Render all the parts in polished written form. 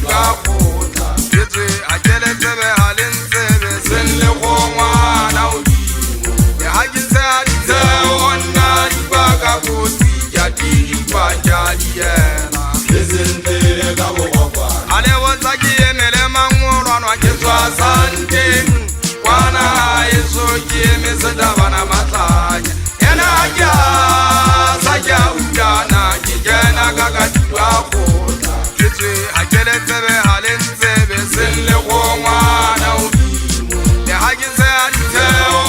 ka khotla etse a kele tsebe haleng tsebe sen le khongwana o di ha ke tsa di tsa ona di ba ka kotsi ya di ba ja di yena Lezentele ka bokwa ale wotsa ke emele mangolwana ke tswa santeng kwana eso ke emeseta bana matlanya yena ja sa ja udana ke jena ka ka ditwa khotla etse a kele tsebe haleng tsebe sen le khongwana o di ha ke tsa di tsa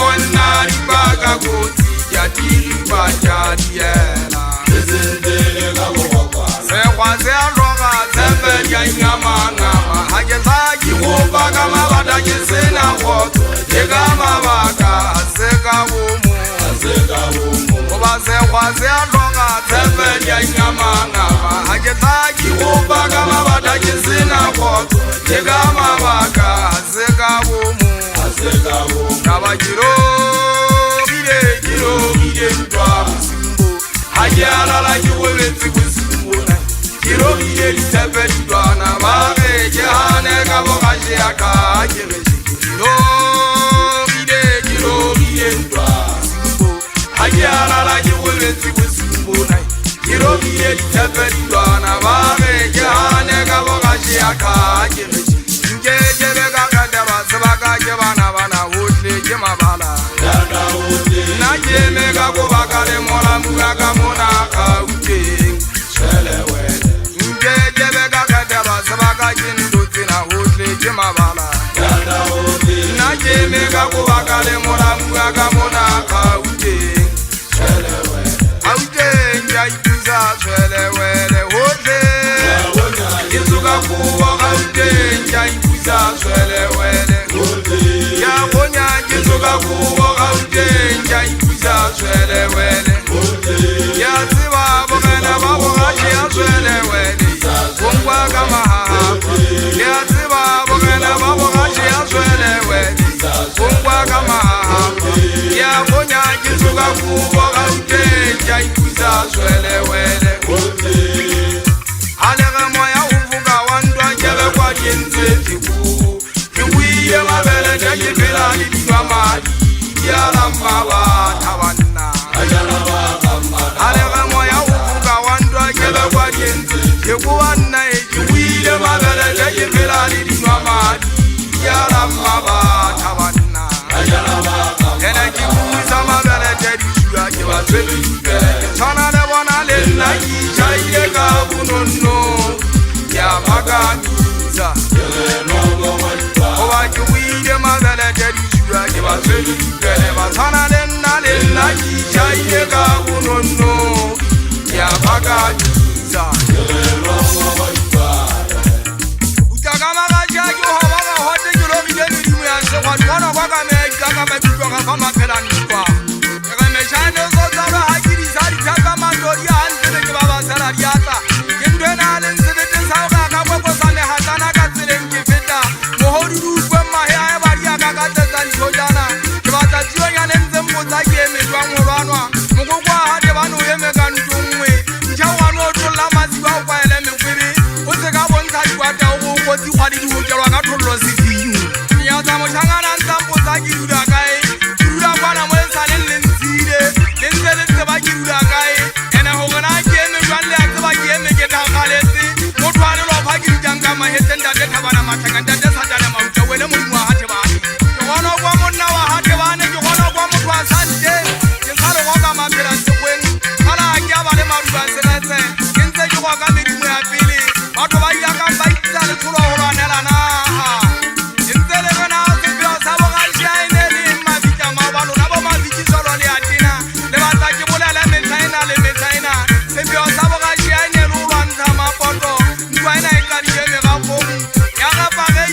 ona di ba ka kotsi ya di ba ja di yena Lezentele ka bokwa se khwaze a roga tsebe ya ngama ha ke tla ke go ba ka mabata ke sena khotso ke ka mabaka se ka bomo Azeka bomo goba se khwaze a roga tsebe ya ngama ha ke tla ke go ba ka mabata ke sena khotso ke ka mabaka se ka bomo Azeka bomo ka ba kiro bide ntwa busimbo ha ke alala ke go letse busimbo na kiro bide ditepe ditwana ba ge ke hane ka bogaše ya ka ke ge kiro bide ntwa busimbo ha ke alala ke go letse busimbo na kiro bide ditepe ditwana ba ge ke hane ka bogaše ya ka ke ge nke ke be ka kete ba sebaka ke bana hotle ke mabala Dada ote na ke me ka go baka le mola muga ka mona Gauteng Shele wele nke ke be ka kete ba sebaka ke ndutse na hotle ke mabala Dada ote na ke me ka go baka le mola muga ka mona Gauteng Shele wele Gauteng ya ituza swele wele hotle Wona izuka kuwa Gauteng ya ituza swele wele ote ya gonya ke tsoka kuwa Gauteng ya ituza swele wele ote ya tsiba bogela ba bogaše ya swele wele gongwa ka mahaha ya tsiba bogela ba bogaše ya swele wele gongwa ka mahaha ya gonya ke tsoka kuwa Gauteng ya ituza swele wele ote halege moya o foka wa ntwa kebe kwa dintse dikubu ke buile mabele ke ke phela le dinwa madi ya lamma ba thabanna Ajala ba kama halege moya o foka wa ntwa kebe kwa dintse ke bua nna e ke buile mabele ke ke phela le dinwa madi ya lamma ba thabanna Ajala ba kama ene ke buisa mabele ke disua ke ba tswele dipele ke tshwana le bona le nna ke itšhaile ka bononno ya phakamisa Nogo wanta goba ke buile mabele ke disua ke ba tswele dipele ba tshwana le nna ke itšhaile ka bononno ya phakamisa Nogo wanta uta ka magaša ke goba ga hote ke logile medimo ya sekgwa dikona kwa ka meeka ka mabitlo ga fa maphelannikwa ke ge mešane so tsalo ga ke disa dithaka matori a ntsebe ke ba basela diatla ke ntho e na leng sebeteng sa go ka ka kwekosa megatlana ka tseleng ke feta mogodu dukwe mahe a e badiaka ka tsetsa dithojana ke batla tsionyane ntse mpotsa ke emejwang go lwanwa mokoko a gate bane o eme ka nto nngwe ntšhaogane o tolola matsiba o kwaele mekwebe o se ka bontsha dikwata o go kotsi kgwa le dibokelwa ka thololo sefing nyatsa mošhangana ntsa mpotsa ke duda kae ke duda kwana mo lesaneng le ntshile le ntse le tseba ke duda kae ene go gona ke eme jwang le a tseba ke eme ke thakgaletse motho a le lopha ke ditang ka maheteng tate thabana matlhakang tate satane mautla wele modimo wa gate bane ke gona kwa monna wa gate bane ke gona kwa motho a santeng ke sa le go ka maphela sekgweng gala a ke a ba le maduba seletse ke ntse ke go ka medimo ya pele batho ba ilakang ba itsa letsholo go lwanelana ntse le gona sepheo sa bogaši a ene le mabitla mao ba lona bo mabikisolo le atena le batla ke bolele metlhaena le metlhaena sepheo sa bogaši a ene le go lwantsha mapoto ntwa ena e tladile megafong ya gapage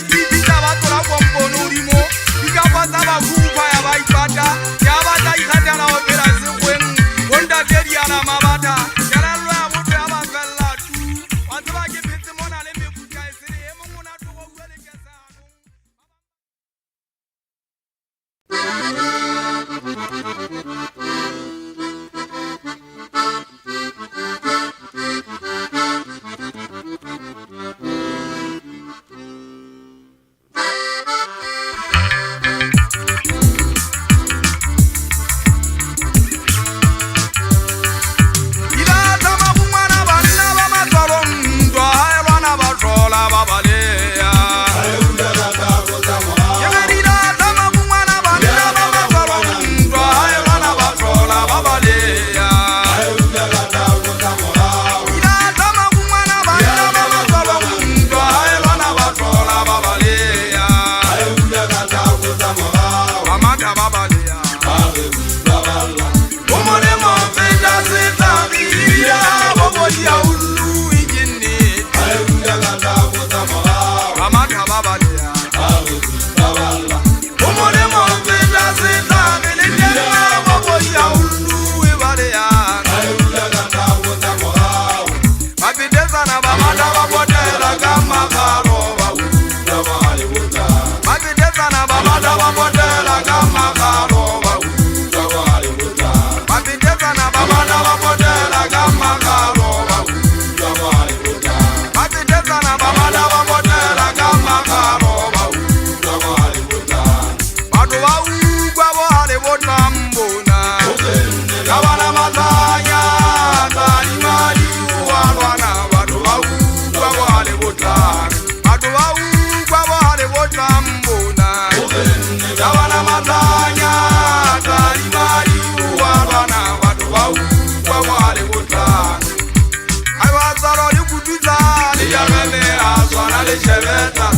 shebeta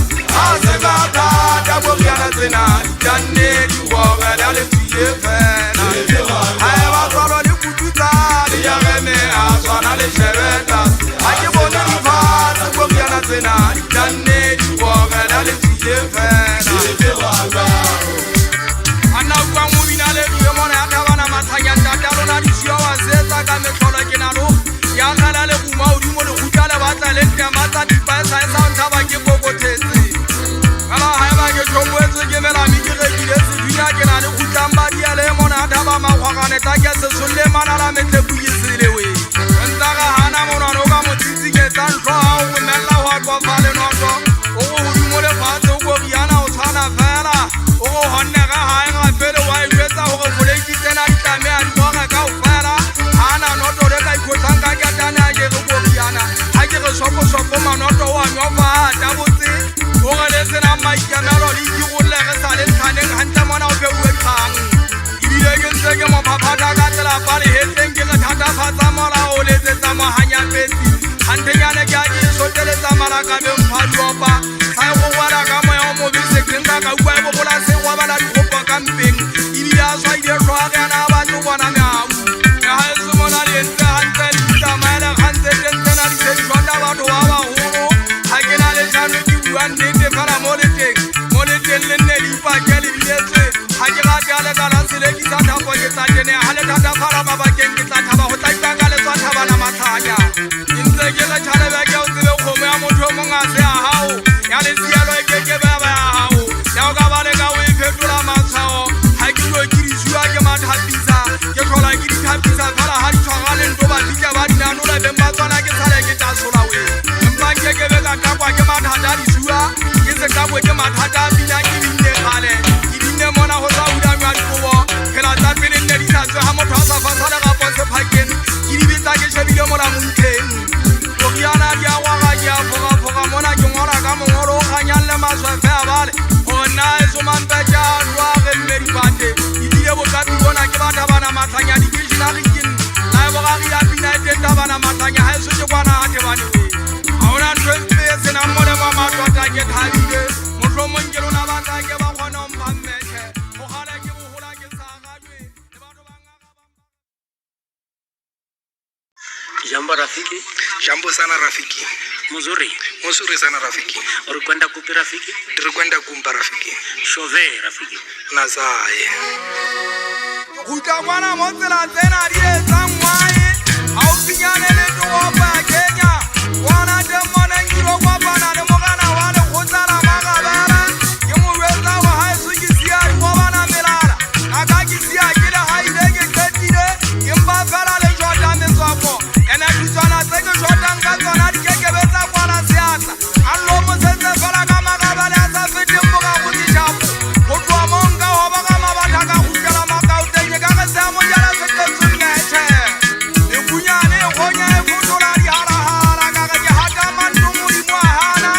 a se ba ta da bo yana zena janne di wo ga da le fiye fela ai ba solo di kututa di ya me a sona le shebeta a ke bo ni fa se bo yana zena janne di wo ga da le fiye fela ana kwa mu binale di mo na ta bana mathanya tata lona di sia wa setsa ka me tlhola ke na lo ya ngala le buma o di mo le gutala ba tsa le ntama tsa di pa sa sa ntaba ke kokotetse ala ha ba ke tshobwetse ke mela mi ke rekile se dina ke na le gutamba di ale mo na ta ba ma khwagane ta ke se solle mana la metle buisile we ntsa ga hana mo na no ka mo tsitsi ke tsa ntlo ha o mella wa kwa fale no to o go di mo le fa tso go biana o tshwana fela o go honna ga ha nga fele wa e etsa go fole ki tsena di tame a di bona ka o fela ana no to le ka ikhotlanga ke tana ke go go biana ha ke go soko soko manoto wa nyo fa ta botse o ga le tsena mai ya melo di ki go le ga sale tsaneng hanta mona o be o khang ibile ke ntse ke mo papa ta ka tsela pale he teng ke ga thata fa tsa mola o le tsa mo hanya peti hante nyane ke a ke so tele tsa mala ka be mphadiopa ha go wala ka mo ya mo bi se kenda ka kwa bo bola se wa bala di go ka mpeng ibile a swa ide swa ga na ba tlo bona nyao ya ha se mona le ntse hante tsa mala hante tente na di se shonda ba do wa ho ha ke na le jano di bua nnete fela mo le teng le nne di pa ke le biletse ha ke ga ke ale ka la se le ki sa tha po ke tsa kene ha le thata fara ba ba ke ke tsa thaba ho tsa ka le tsa thaba na mathanya ntse ke le tshale ba ke o tsebe go mo ya motho mo nga se a hao ya le sielo e ke ba ba hao ya o ka ba le ka o e fetola matshao ha ke lo ke di jua ke mathapisa ke thola ke di thapisa fela ha di tshwara le ntlo ba dike ba di nano la beng ba tswana ke sale ke tsa sola we mpa ke be ka kwa ke mathata di jua ke se ka ke mathata bina ke binne khale ke binne mona ho sa uda mwa dikobo phela tsa pele nne di sa tswe ha motho a sa fa sala ka ponse phakeng ke di bitsa ke shebile mola monteng o kiana dia wa ga ya foga mona ke ngora ka mongoro ga nyalle maswa fe a bale ona eso man ta ja wa ge meri bate ile bo ka di bona ke batha bana mathanya di ke jina rikin la bo ga ya bina tenda bana mathanya ha eso ke bana ha te bane we ahora ntwe se na mole mama tota ke thabile motho mongelo na ba tsa ke ba khona mphammeke go gala ke bo hola ke sa gajwe le batho ba nga Jambo rafiki. Jambo sana rafiki. Mzuri. Mzuri sana rafiki. Ulikwenda kupi rafiki? Tulikwenda kumpa rafiki. Shove rafiki. Nazaye. Utakwana motsela tsena di etsa ngwae au pinyane le topa Kenya wana demona ngiro kwa bana le mogana wa le khotsala magabela ke mo wetsa wa ha su ki sia go bana melala aka ki sia ke le ha ile ke ketile ke mba fela le jota me tswapo ena di tswana tse ke jota nka tsona di ke betsa kwa la siasa allo mo setse fela ka magabela sa fete mo ga go di japo go twa monga ho ba ga mabatha ka go tela makau teng ka ga sa mo jala se ke tsunnete e kunyane go nya e futola di hara hara ka ga ha ka mandu mo di mo hana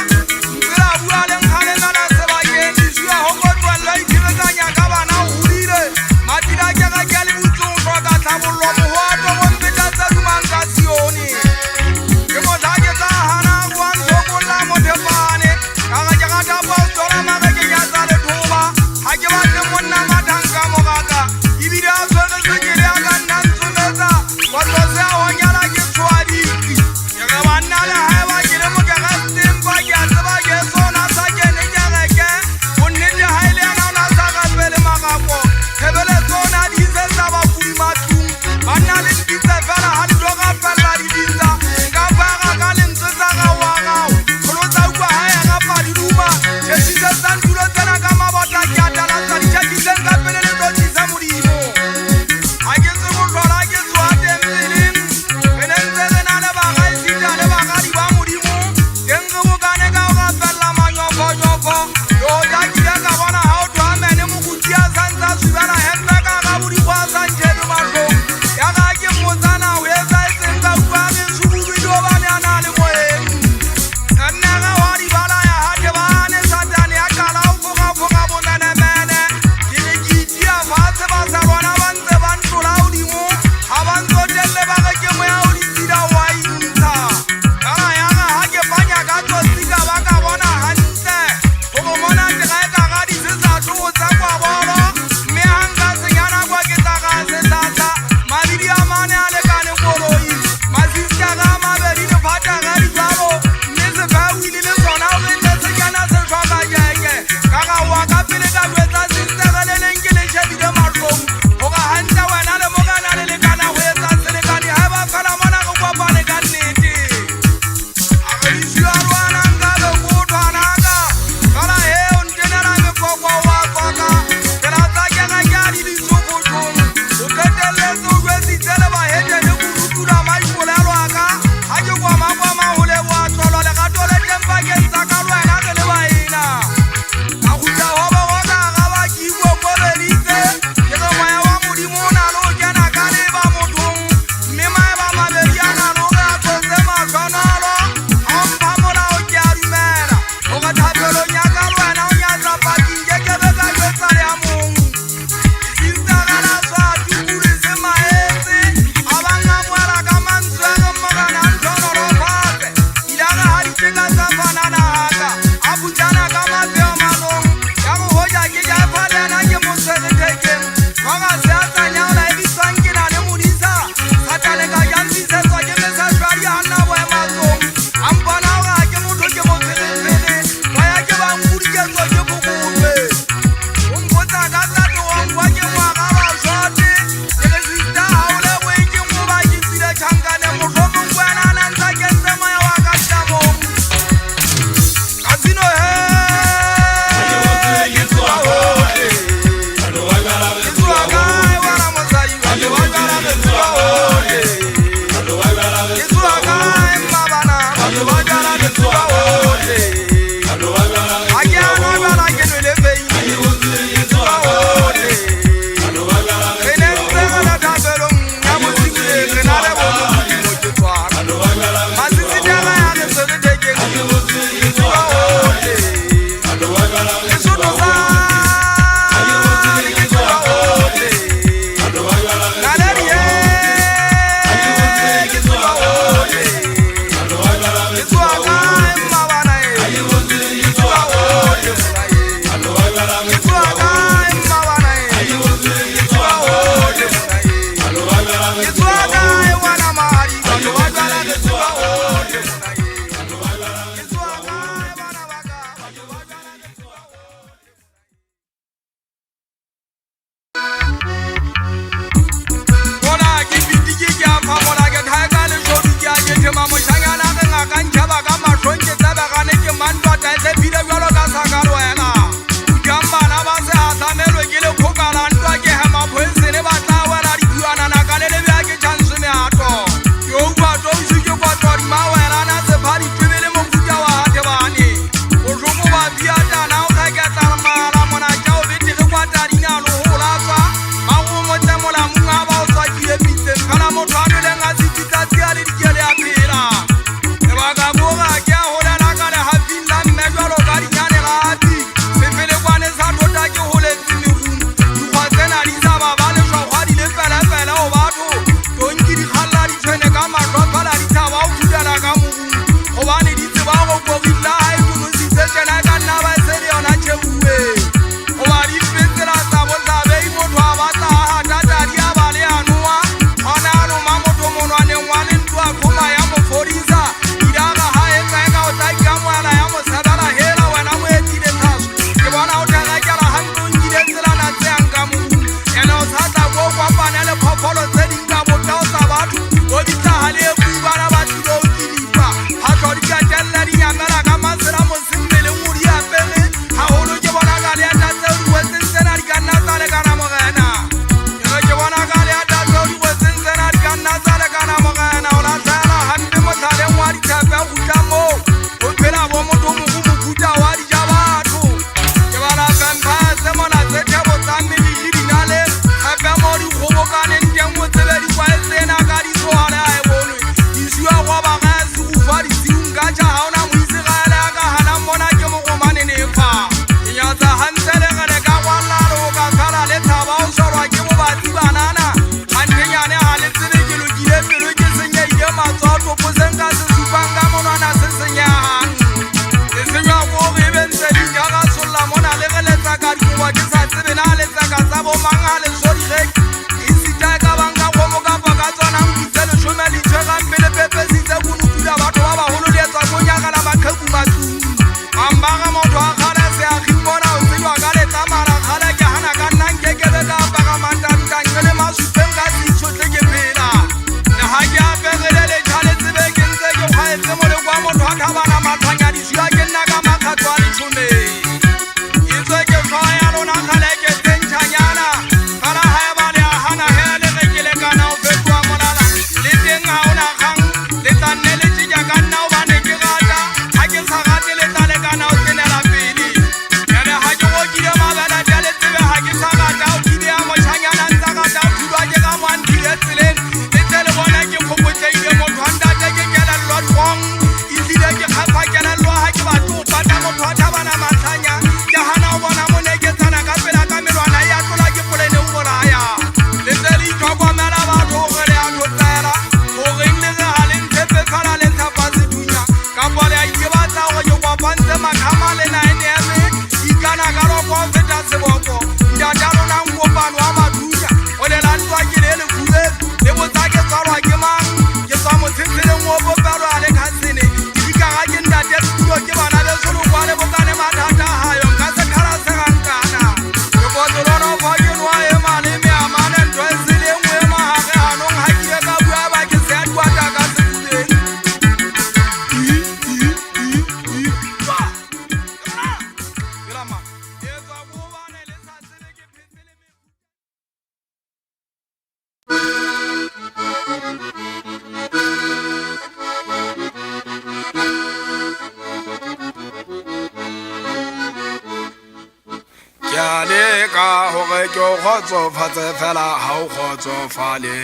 Khotsofatse fela ha o khotsofale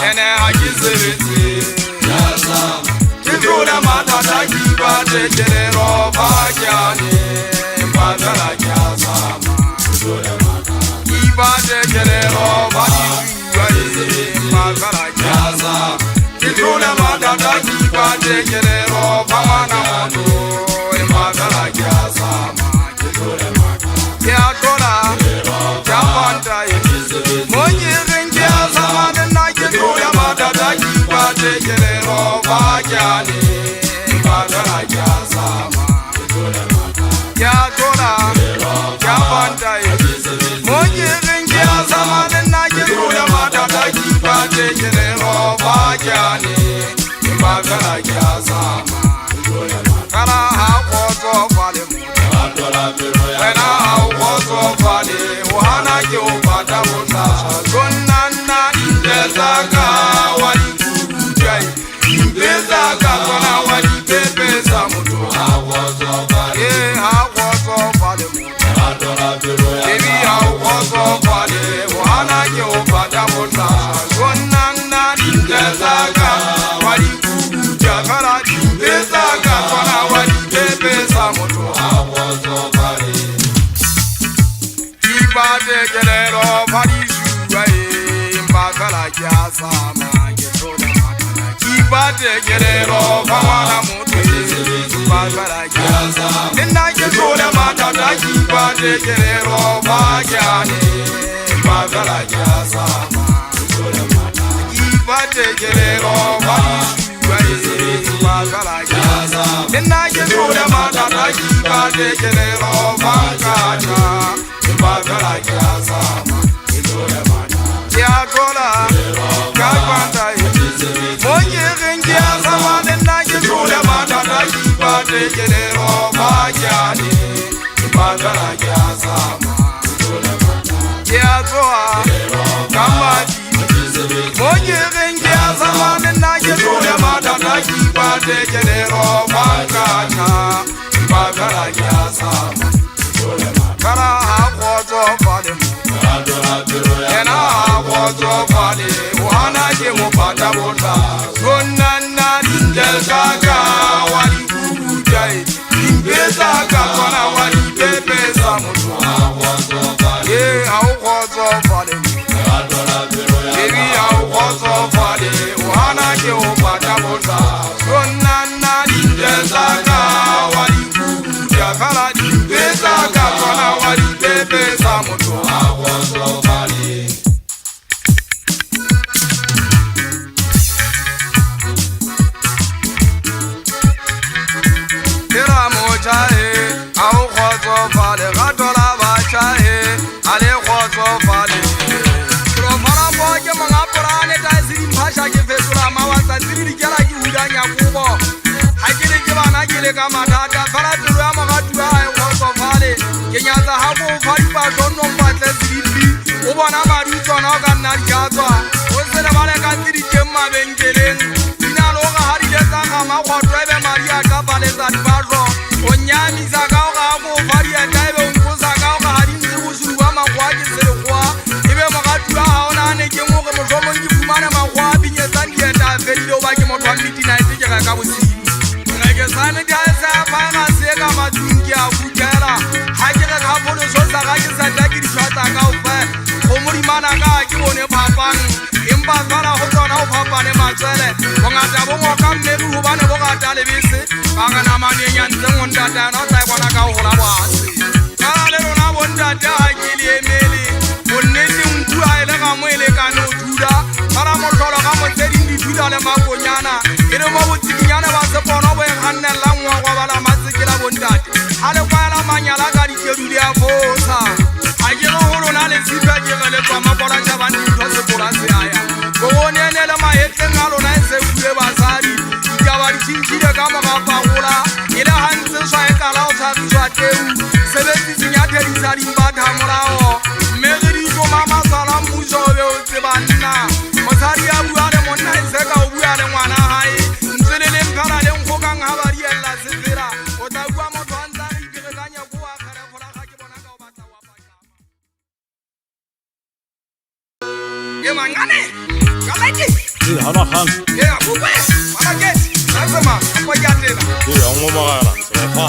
ene ha ke sebetse ke tlola mathata ke batlekele roba kyane mbatala kya sama ke batlekele roba mbatala kya sama ke tlola mathata ke batlekele roba mana moto mbatala kya sama ke tlola ya tola japanta monye rengi azamane na ke tola madada ki bate kele roba kyane badala kya sama ya tola japanta monye rengi azamane na ke tola madada ki bate kele roba kyane badala kya sama kala ha Kibate kelero farishuwa mbakala kyasama ketona matana Kibate kelero famana mutwe mbakala kyasama Nina ketona matana Kibate kelero fakyane mbakala kyasama Kibate kelero farishuwa mbakala kyasama Nina ketona matana Kibate kelero fakyane mbakala kyasama Yakola, Kapanda, Moye Rengia, Samana, Nakula, Madana, Kibate, Gelero, Magyani, Madana, Yasama, Yakoa, Kamadi, Moye Rengia, Samana, Nakula, Madana, Kibate, Gelero, Magana, Madana, Yasama, Kara, what of Fadim. Ena wazo fale wana ke mupata bonda Gonana ninjel kaka wali kukujai Impeza kakona wali pepe samutu Au wazo fale Baby au wazo fale wana ke mupata bonda Gonana ninjel kaka wali kukujai Kala impeza kakona wali pepe samutu Au khozo fale gatola bachahe ale khozo fale Profara boke manga porane ta siri bhasha ke fesura mawasa siri kela ki udanya kubo Hakile ke bana kile ka matata fara turu amaga tuwa au khozo fale kenyaza habo fari ba donno patle siri o bona mari tsona ka nna diatwa o sele bale ka siri ke mabengeleng dinalo ga hari le tsa ga ma khotwe be maria ka bale tsa dibazo Onyami zakao ga go fari ya taibe unko zakao ga hari ntsibu suwa magwa ke sele kwa Ibe magatu ya haona ne ke mo ke mojomo nki fumana magwa binye zandi ya ta felile oba ke motwa miti na ite ke ga ka bosiri Nge sane di haese ya paga se ka matunki ya kutela Hake ga ka polo so sa ga ke sa taki di shwata ka ufe Omuri mana ka ki bone papang Imba zara ho tsona ho papane matswele Bongata bo mo ka mmeru hobane bo ga ta lebese Baga na mane nyantse ngondata no tsa bona ka ho la bwase Kala le rona bondata ha ke le emele Bonnete nku a ile ga moele ka no thuda Para mo tlhola ga mo tse ding di thuda le makonyana Ere mo botsikinyana ba se bona bo e gannela ngwa kwa bala matsekela bondate Ha le kwa la manyala ka di kedu di a fosa Ha ke go rona le sipa ke le kwa mabola tsa ba ndi tlo se bola se aya Go bonene le maetse ngalo na se bule basadi Ikaba di chinchile ka mo ga pagola Ile hantse swa e kala o tsa tswa teu Sebetsi tsinya thedi tsa di mbatha morao Mmege di go mama sala mmuso be o tsebanna Motsari ya bua le monna e se ka o bua le ngwana hae Ntse le mphala le nkgokang ha ba riella sefera O tla bua motho a ntse a iperekanya go a kgare fora ga ke bona ka o batla wa paka Ye mangane Galati Hana khan Ye akube Malake Nasema apa ya tena Ye ngomagana sefa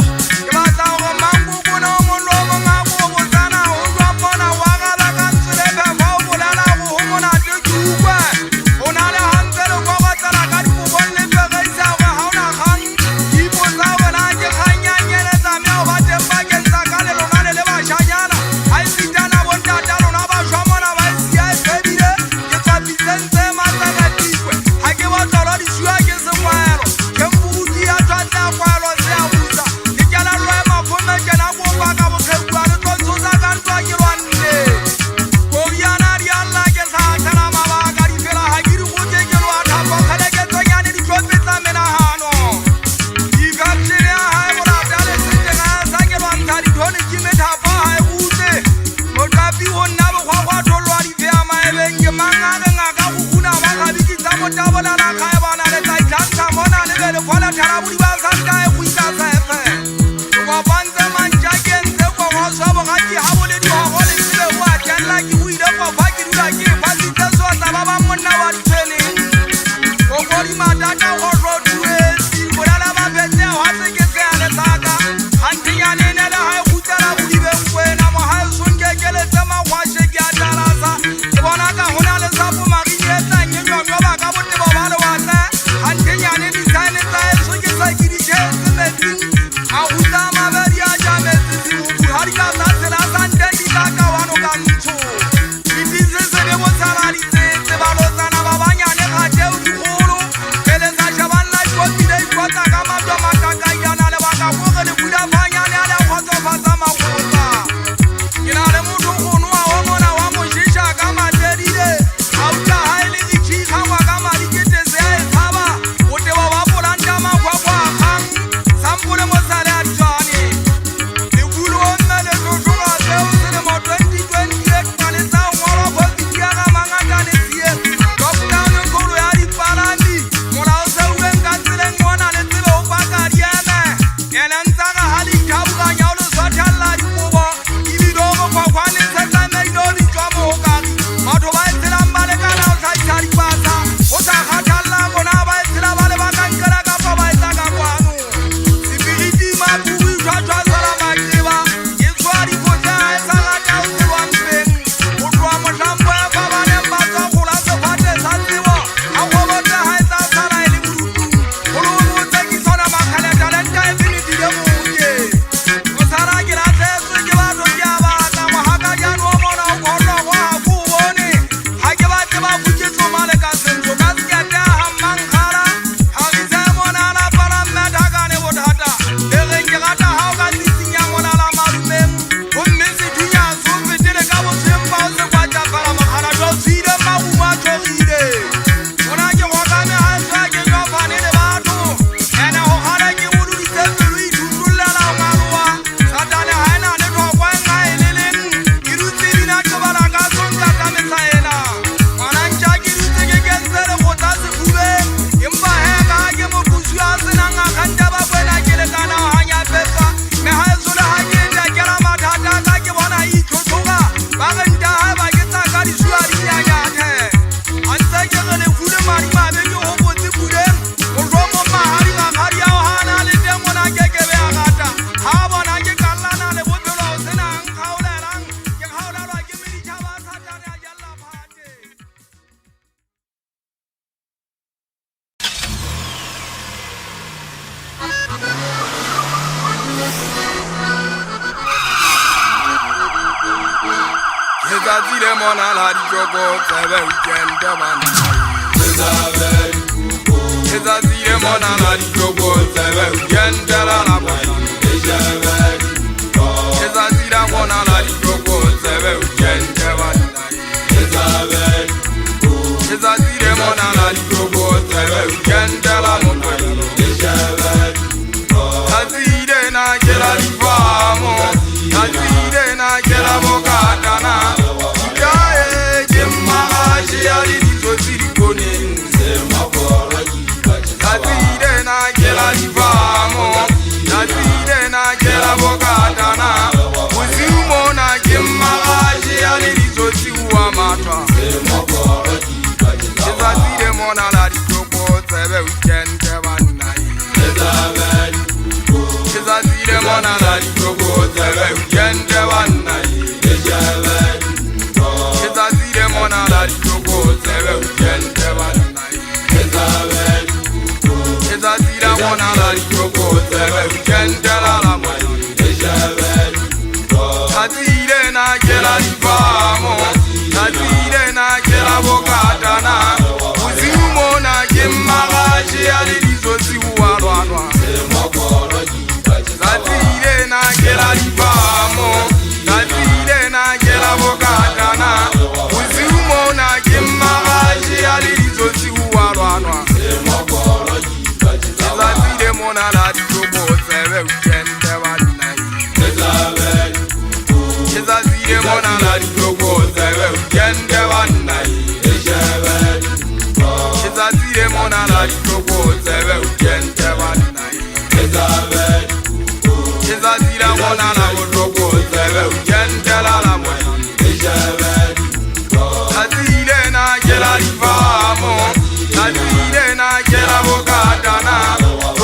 Kala o mangu bona mo lo mo ngabo go sana o jwa bona wa gala ka tsele ba ba o la go ho mona te kuwa ona le hantsele go ba tsala ka di go le be ga isa ga ha ona khang di bo sa bona ke khanya nyele tsa me o ba te ba ke tsa ka le lona le ba shanyana ai sitana bonta ta lona ba shomona ba sia se bile ke tsa bitsense ma tsa ga tikwe ha ke wa tsala di shua ke se kwalo ke mbuti ya tsa kwalo se a busa ke kala Ezazile mona la dijogo Sebe weekend man Ezazile mona la dijogo Sebe weekend la mona Ezazile mona la dijogo Sebe weekend man Ezazile mona la dijogo Sebe weekend la mona Azire na gela difamo Azire na gela bokatana Ikaye jemma ashiyari disosiri konin Azire na gela difamo Azire na gela bokatana Uziumo na jemma ashiyari disosiri uamata Ezazire mona la disoko Sebe weekend kebanai Ezazile mona la dijogo Sebe weekend banai Ezazile mona la dijogo Sebe weekend banai Ezazile mona la dijogo Sebe weekend la mona Azile na gela difamo Azile na gela bokatana Uziumo na gemma gashi ali disosi uarwanwa Azile na gela difamo Azile na gela bokatana Uziumo na gemma gashi ali disosi uarwanwa Ezazile mona la dijogo Sebe weekend banai Ezazile mona la dijogo Sebe weekend banai Ezazile mona la dijogo Sebe weekend banai Ezazile mona la dijogo Sebe weekend la mona Azile na gela difamo Azile na gela bokatana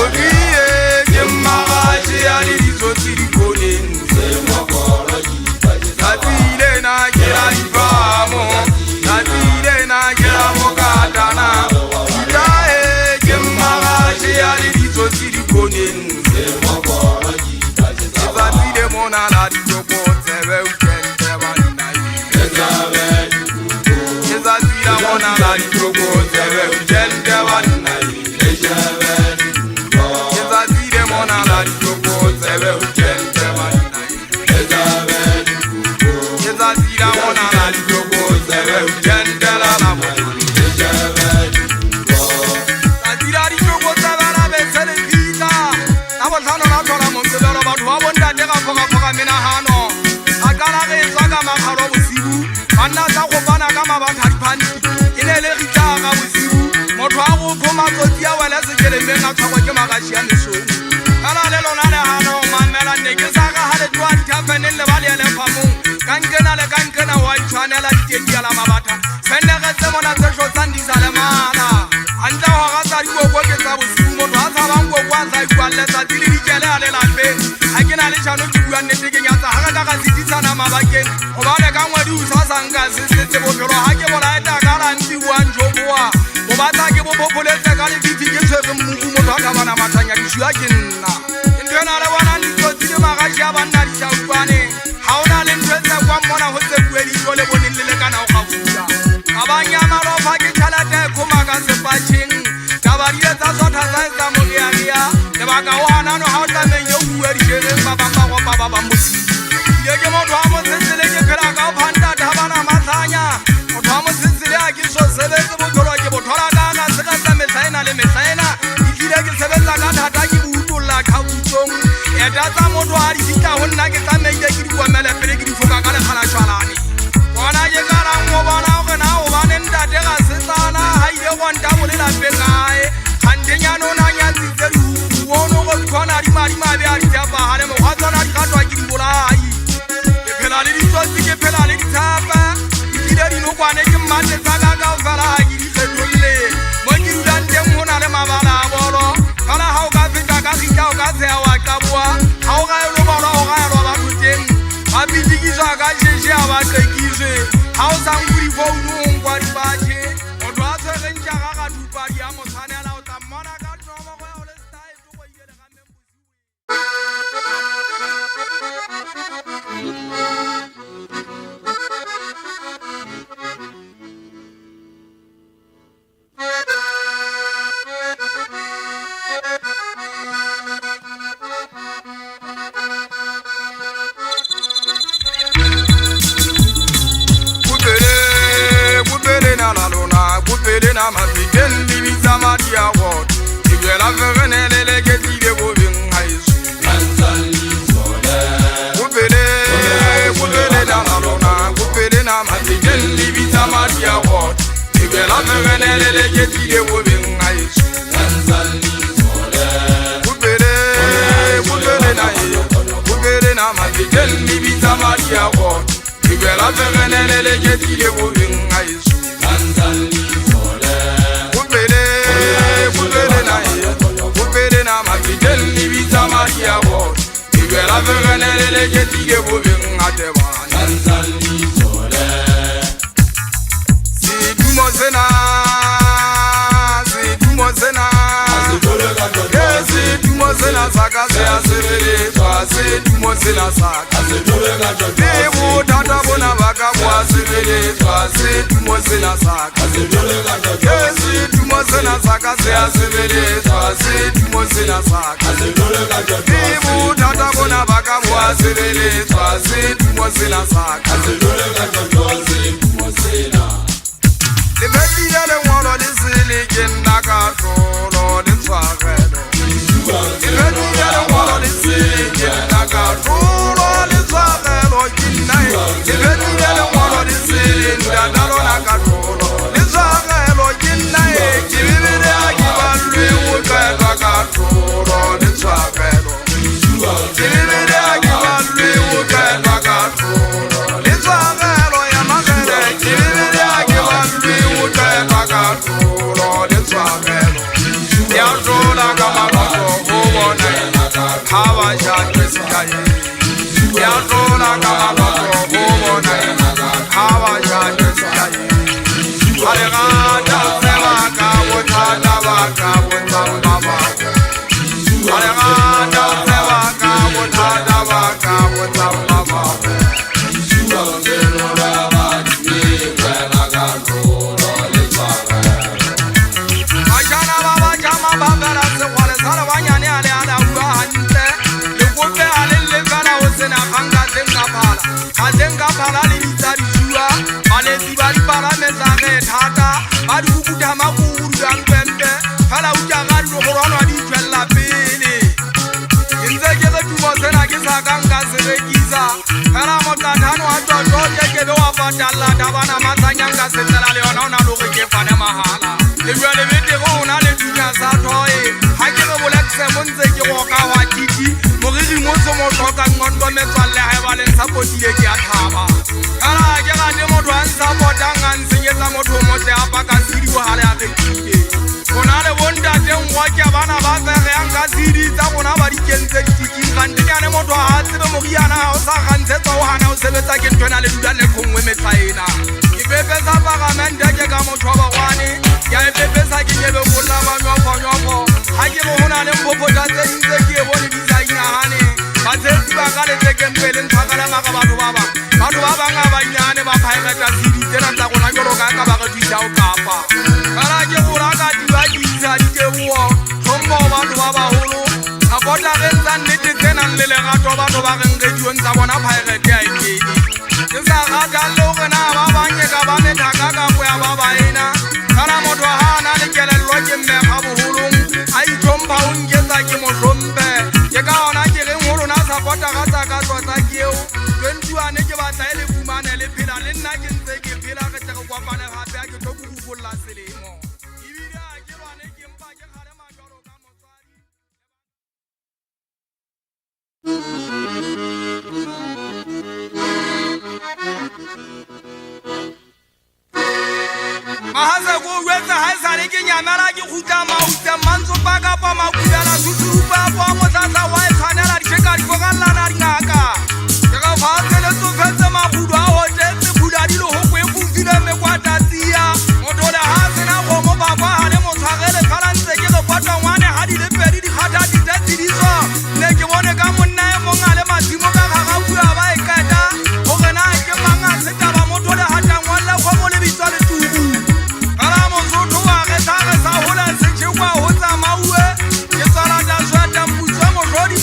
Ogiye gemma gashi ali disosiri konin Azile na gela difamo Azile na gela bokatana Ikaye gemma gashi ali disosiri konin Ezazile mona la dijogo Sebe weekend banai Ezazile mona la dijogo Sebe weekend banai Ezazile mona la dijogo Sebe weekend banai Ezazile mona la dijogo Sebe weekend la mona Azira dijogo Sebe la besele pita Abo tano na tola monsebelo Batu wabo ndadega foka menahano Akala rezwa kama karo usibu Anna sa kopana kama bakaripani Inele ritaka usibu Moto hagu poma kotia wale sekele menga Kwa kema kashia nisho Kala lelo nane hano mamela Nege saka hale tuwa ditafene Lebali ele pamu Kankena le kankena Waichwane la ditendi ala mabata Fende kese mona sesho sandi sale mana Anja wakasa riko kweke sabu sibu Moto hasa wangu kwanza ikuale Satili rikele ale lambe Akina le chano kibuya neteke nyasa Haka kaka zitisa na mabaken Obale kangwedi usasa nga Sese botoro hake bola eta kala nti wanjoboa Obata ke bopopolete kali vitike Sese mungu moto haka wana matanya Kishu ya kina Indwena le wana nito zile magashi ya bandari chaukwane Hauna le ntweze kwa mwana Hose kweli yole boni lile kana ukafuja Abanya marofa ke chalate kumaka sepaching Kabarile za sota za eza mugiagia Nebaka wana no hauta menyo uweri Shere mbabamba kwa bababa musi Yege moto hamo sensile ke pera kao panda Tabana masanya Moto hamo sensile akiso sebeze bukolo Ke botora kaka sekasa mesaina le mesaina Ikire ke sebeza kata hataki buutula kautong Edata moto harishika honna ke same ide kiri kwa mele pere kiri fuka kale khala shwalani Wana ye kara ngobana ukena ubane ndadega sesana Haide wanda bulela pengae Kandenya nona nyanzi zeru Uono kwa rima bia ritaba Hane mwaza na rikatwa kirimbola hai Kepela liritosi kepela liritaba Ikide rino kwa neke mate saga gaufala hagiri sedule Mwengiru dante mhona le mabala aboro Kala hauka fita kakita hauka seha wakabua Hauka yolo bala hauka yolo batuteng Abidikisha kakishe abakekishe Hausa nguri kwa unu ngwari bache Odo ase genja kaka tupari amo sane ala utamona katomo kwa ole style tuko igele kame mbuzi na mafiten libitsa madi a wot Ibela ferenelele ke tile bo beng haeso Kupele na marona Kupele na mafiten libitsa madi a wot Ibela ferenelele ke tile bo beng haeso Kupele na mafiten libitsa madi a wot Ibela ferenelele ke tile bo beng haeso Kupele na mafiten libitsa madi a wot Ibela ferenelele ke tile bo beng atebana Situmo sena Situmo sena saka se asireletswa Situmo sena saka Levo tata bona baka bua asireletswa Situmo sena saka Situmo sena saka se asireletswa Situmo sena saka Levo tata bona baka bua asireletswa Situmo sena saka Lebedile le ngolo le sele ke nna ka tlolo le tshwarelo Lebedile le ngolo le sele ke nna ka tlolo le tshwarelo ke nna Lebedile le ngolo le sele nda lona ka tlolo le tshwarelo ke nna ke bibele a ke balwe o ka tlolo le tshwarelo ke bibele a ke balwe o ka tlolo le tshwarelo ya magere ke bibele a ke balwe o ka tlolo le tshwarelo ya tlola ka mabato go bona ha ba ja ke sikaye ya tlola ka mabato go bona ha ba ja ke sikaye ale gata tseba ka bothata ba ka botsamba ba ale gata tseba ka bothata ba ka botsamba ba Azenga pala le ditsadi jua malezi ba di para metsage thata ba di bukuta makuru ya mpempe phala uja ga di go rona di tswella pele intse ke go tumo sena ke sa kanga serekisa kana motatano a toto ke be wa patala da bana matsanyanga setela le yona ona lo ke fane mahala le jwa le bete go ona le dunya sa toy ha ke go bolekse monze ke go ka wa titi moriri motso mo tloka ngondo metswalle ha ba le sapotile ke a thaba kana ke ga de motho a sapotanga nsenyetsa motho mo tle apa ka siri wa hale a rekile bona le bonda te ngwa ke bana ba tsere yang ka siri tsa bona ba di kentse diking kante nyane motho a tsebe moriana o sa gantsetsa o hana o sebetsa ke ntwana le dula le khongwe metsaena ipepe sa pagamende ke ka motho ba gwane ya ipepe sa ke nyebe bolla ba nyofo ha ke bo hona le mbopota tse ntse ke bone di sa nyane ba tsetsi ba ka le tekempele nthakala maka batho ba nga ba nyane ba phaegeta siri tsena tsa gona jolo ka ba ga ditsa o kapa kana ke go raka di ba ditsa di ke buo thombo batho ba baholo a botla re ntsa nnete tsena le legato batho ba reng radio tsa bona phaegete a ikedi ke sa ga lo gona ba banye ka ba methaka ka go ya ba baina kana motho ha na le kelello ke mme ga boholong a ithomba o nketsa ke mohlombe ke ka ona ke reng ho rona sapota ga tsa ka tsotsa keo 21 ke batla ele fumane le phela le nna ke ntse ke phela ke tla go kopana gape a ke tlo go bulla selemo ibile a ke bane ke mpa ke gale majoro ka motswadi Mahaza go wetsa ha sale ke nyamela ke khuta mautse mantso baka pa makudala susurupa pa motsatsa wa tshwanela di tsheka di bogalla na dingaka ke ga fa tsele tso fetse mabudu a hotetse bula di lo ho kwe fufile me kwata tsia motola ha sena go mo baba ha le motshwarele phalantse ke go kwata ngwane ha di le pedi di khata di tse di so ne ke bone ka monna e monga le mathimo ka ga ga bua ba e kata o gena ke manga se taba motola ha tangwalla go mo le bitsa le tubu ala mo zotho wa ge sa hola se tshekwa ho tsa maue ke tsara da zwa ta mutso mo rodi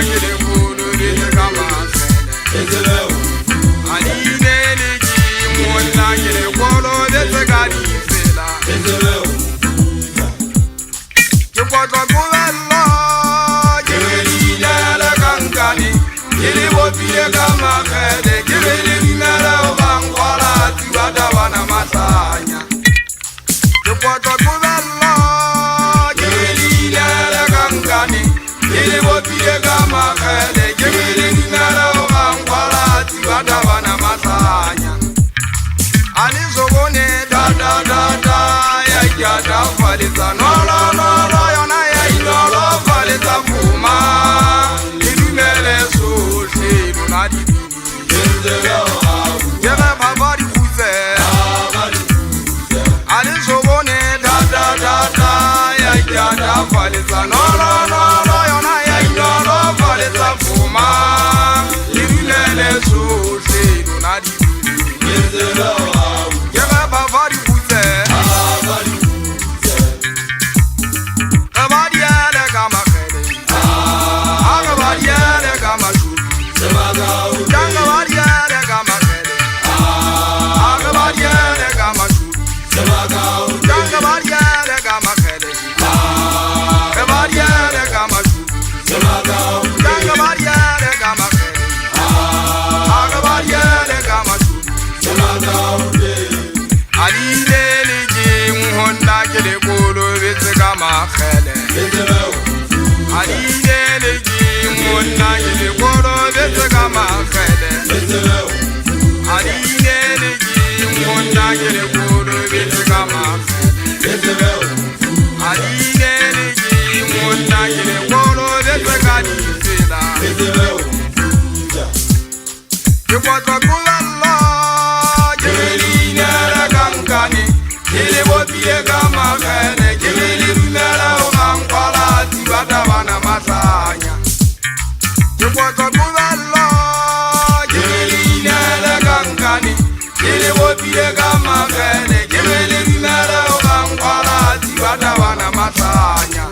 ke le kolo le se ka makgele Aline le ke monna ke le kolo le se ka difela Ke kwatla kubella ke relile le kankane Ke le bopile ka makgele ke be le bimele o bangkwala tiwa tabana matlanya Ke kwatla kubella ke relile le kankane Ke le bopile ka makgele ke be le bimele o bangkwala tiwa tabana matlanya Ani zogone da da da da ya ya da faleta no no no no yona ya inolo faleta fuma Ilumele so she do na di Ya ba baba di kuze Ani zogone da da da da ya ya da faleta no no no no yona ya inolo faleta fuma Ilumele so she do na di Makgele Aline le ke monna ke le kolo le se ka makgele Aline le ke monna ke le kolo le se ka makgele Aline le ke monna ke le kolo le se ka difela Ke kwatla kubella ke relile le kankane Ke le bopile ka makgele ke be le bimele o bangkwala tiwa tabana matlanya Ke kwatla kubella ke relile le kankane Ke le bopile ka makgele ke be le bimele o bangkwala tiwa tabana matlanya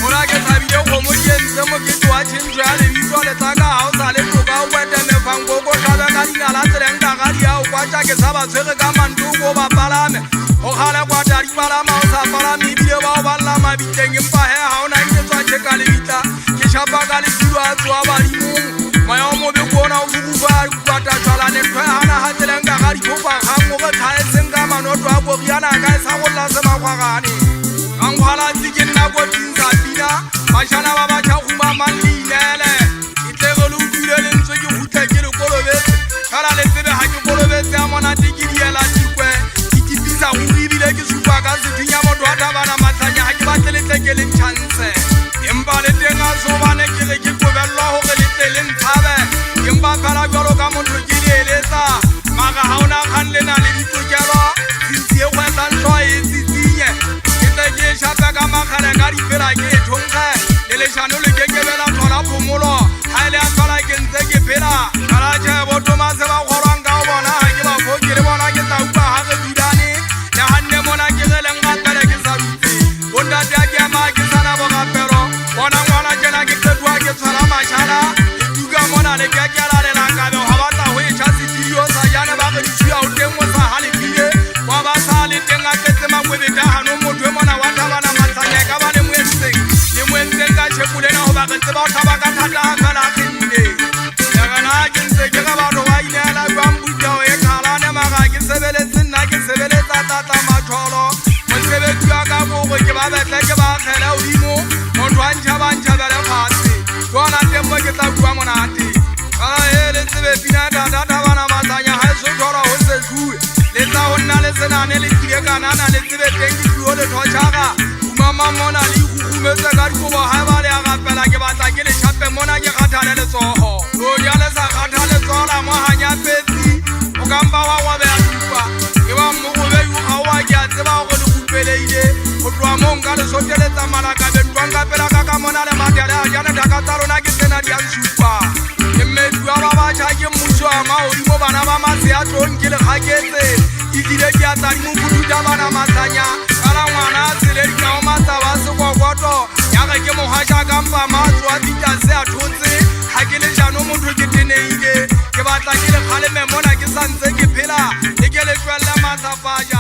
Mona ke thabile go mo kentse mokete wa tšhentšho ya lebitso le tsaka ga o sa le toka o wetene fangkoko tlhabe ka dingala tseleng kagadi ya o kwatša ke sa ba tshwere ka mantoko ba palame o kgale kwata di palama o sa palame ebile ba o balla mabitleng empa he ga o na nketswa tšheka lebitla ke šapa ka letulo a tsoa badimong moya o mobe kona o fukufa kwata tšwalane ntho e gana ga tseleng kagadi phofa kgang o ge tlhaetseng ka manoto a koriana ka e sa golla semakgwagane Angwalatsi ke nna koting sa pina Mašana ba batšha guma mang le inele Itlege le utlwile le ntse ke gutle ke le kolobetse Kala le tsebe ga ke kolobetse ya monate ke diela tikwe Ke tipisa go ebile ke supa ka sethunya motho wa tabana matlanya ga ke batle le tle ke le ntšhanse Empa le teng a sobane ke re ke kobellwa gore le tle le nthabe Empa fela bjalo ka motho ke leeletsa Maga ga o nakgang le na le ditokelo Sintsi e kgwetsa ntlo e tsitsinye Ke šapa ka makgale ka difela ke e thonkge Le lešano le kekebela tlhola phomolo Ga e le a tlhola ke ntse ke phela Kala tšhebo Tomase ba kgorwang ka o bona Ga ke bafo ke le bona ke tla upa ga ge dudane Le ganne mona ke ge leng gapele ke sa dutse Bondate a ke ama ke sana bogapero Bona ngwana tjena ke kgetua ke tshwara mašala Le tuka mona le kekela le lankabe Ga batla go e tša setidio sa jane ba ge ditšhia o teng mo sa galepile Wa ba sa le teng a tletse makwebeta gano motho e mona wa tabana matlanya ka ba le moentseng Le moentseng ka tšhekolena go ba ge tseba o tlhaba ka thata ga fela kgenne Legana ke ntse ke ga batho ba ineela jwang buta o e kgalane maga ke sebeletse nna ke sebeletsa tata matlholo Mosebetsi wa ka bogo ke ba betle ke ba kgele odimo Motho wa ntšhabantšhabele fatshe Bona teng mo ke tla bua monate Kala e le tsebe pina tata tabana matlanya ga e so tlhola go setlue Le tsa go nna le senane le tlile kanana le tsebe teng ke tuo le tlhotšhaga Umama mona le ikgugumetse ka dikobo ga e ba le a gapela ke batla ke le šape mona ke kgathale letsogo Roja le sa kgatha letsogo la mo ganya petsi O kampa wa go beya tupa E ba mmogobe yu ga oa ke a tseba go le kupeleile Go tloa mo nka le soteletsa malakabe Ntwang ka pela ka ka mona le matele a jane daka tsa rona ke tsena di a nsupa Ke mmedua ba batšha ke mmuso wa maodimo bana ba maseatlong ke le kgaketse Ke tlile ke a tsadimo fuduta bana matlanya Kala ngwana a tsele dikao matsaba sekokoto Ya ge ke mogaša ka mpa matso a ditase batla ke le kgaleme mona ke santse ke phela e ke le tlohelle mathafaja